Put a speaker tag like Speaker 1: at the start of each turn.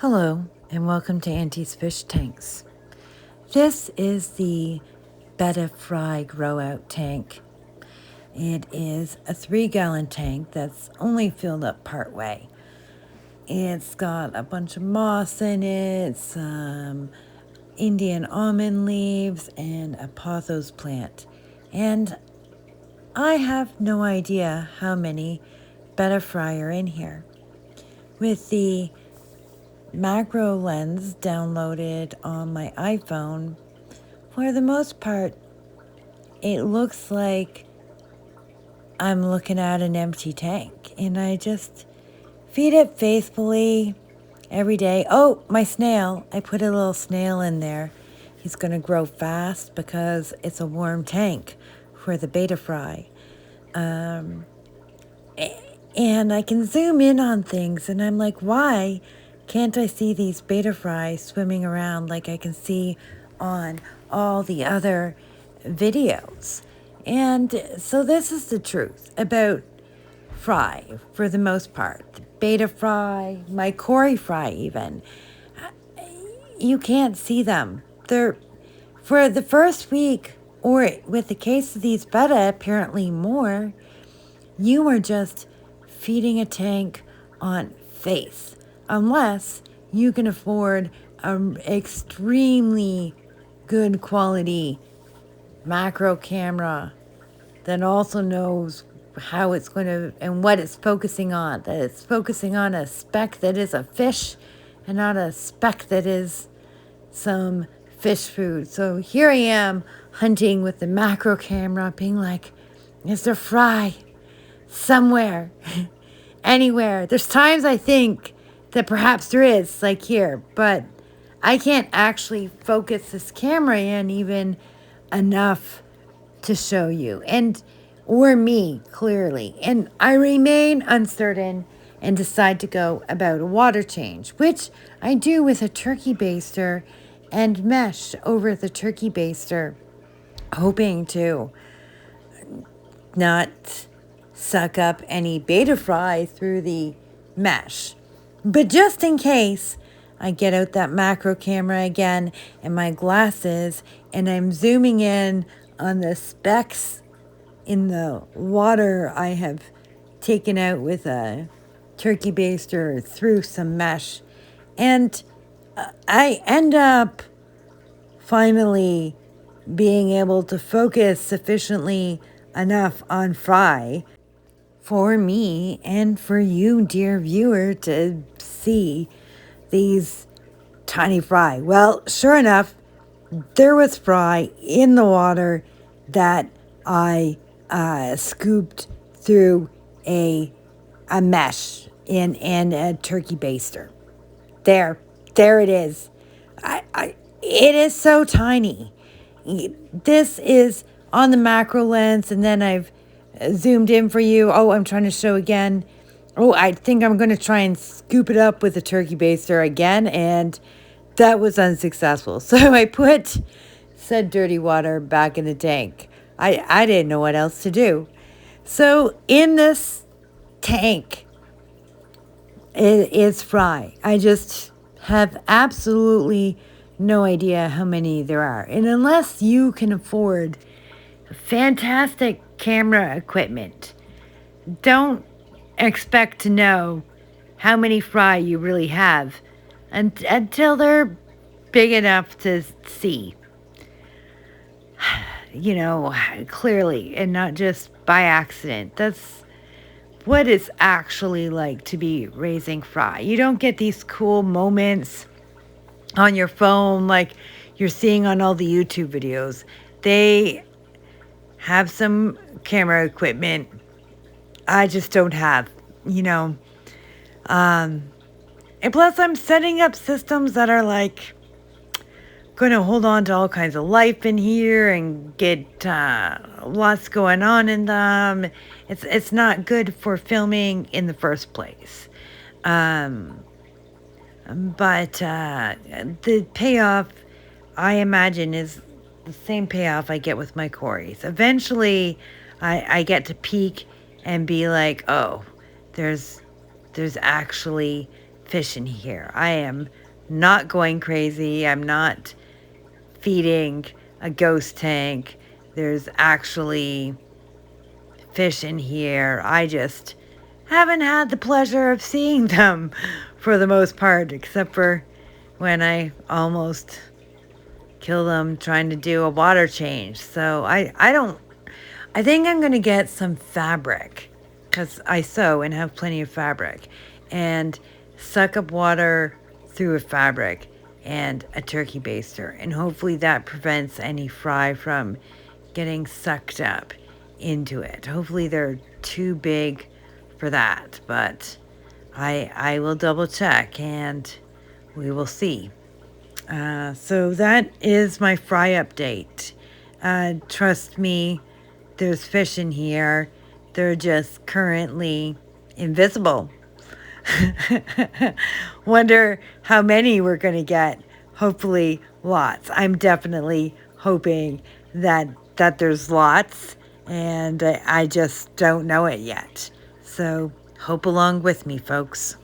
Speaker 1: Hello, and welcome to Auntie's Fish Tanks. This is the Betta Fry Grow Out tank. It is a 3-gallon tank that's only filled up part way. It's got a bunch of moss in it, some Indian almond leaves, and a pothos plant. And I have no idea how many Betta Fry are in here. With the macro lens downloaded on my iPhone, for the most part, it looks like I'm looking at an empty tank, and I just feed it faithfully every day. Oh, my snail. I put a little snail in there. He's going to grow fast because it's a warm tank for the Betta Fry. And I can zoom in on things, and I'm like, why can't I see these Betta Fry swimming around like I can see on all the other videos? And so this is the truth about fry for the most part. The Betta Fry, my Cory fry even. You can't see them. They're, for the first week, or with the case of these Betta, apparently more, you are just feeding a tank on faith, unless you can afford an extremely good quality macro camera that also knows how it's going to and what it's focusing on, that it's focusing on a speck that is a fish and not a speck that is some fish food. So here I am hunting with the macro camera, being like, is there fry somewhere? Anywhere. There's times I think that perhaps there is, like here, but I can't actually focus this camera in even enough to show you, or me, clearly. And I remain uncertain and decide to go about a water change, which I do with a turkey baster and mesh over the turkey baster, hoping to not suck up any Betta Fry through the mesh. But just in case, I get out that macro camera again and my glasses, and I'm zooming in on the specks in the water I have taken out with a turkey baster through some mesh. And I end up finally being able to focus sufficiently enough on fry for me and for you, dear viewer, to see these tiny fry. Well, sure enough, there was fry in the water that I scooped through a mesh and a turkey baster. There it is. It is so tiny. This is on the macro lens, and then I've zoomed in for you. Oh, I'm trying to show again. Oh, I think I'm going to try and scoop it up with a turkey baster again, and that was unsuccessful. So I put said dirty water back in the tank. I didn't know what else to do. So in this tank, it is fry. I just have absolutely no idea how many there are. And unless you can afford fantastic camera equipment, don't expect to know how many fry you really have until they're big enough to see, clearly, and not just by accident. That's what it's actually like to be raising fry. You don't get these cool moments on your phone like you're seeing on all the YouTube videos. They have some camera equipment I just don't have, And plus, I'm setting up systems that are like going to hold on to all kinds of life in here and get lots going on in them. It's not good for filming in the first place. But the payoff, I imagine, is the same payoff I get with my Corys. Eventually, I get to peak and be like, oh, there's actually fish in here. I am not going crazy. I'm not feeding a ghost tank. There's actually fish in here. I just haven't had the pleasure of seeing them for the most part, except for when I almost kill them trying to do a water change. So I think I'm going to get some fabric, because I sew and have plenty of fabric, and suck up water through a fabric and a turkey baster. And hopefully that prevents any fry from getting sucked up into it. Hopefully they're too big for that, but I will double check and we will see. So that is my fry update. Trust me, there's fish in here. They're just currently invisible. Wonder how many we're going to get. Hopefully lots. I'm definitely hoping that there's lots, and I just don't know it yet. So hope along with me, folks.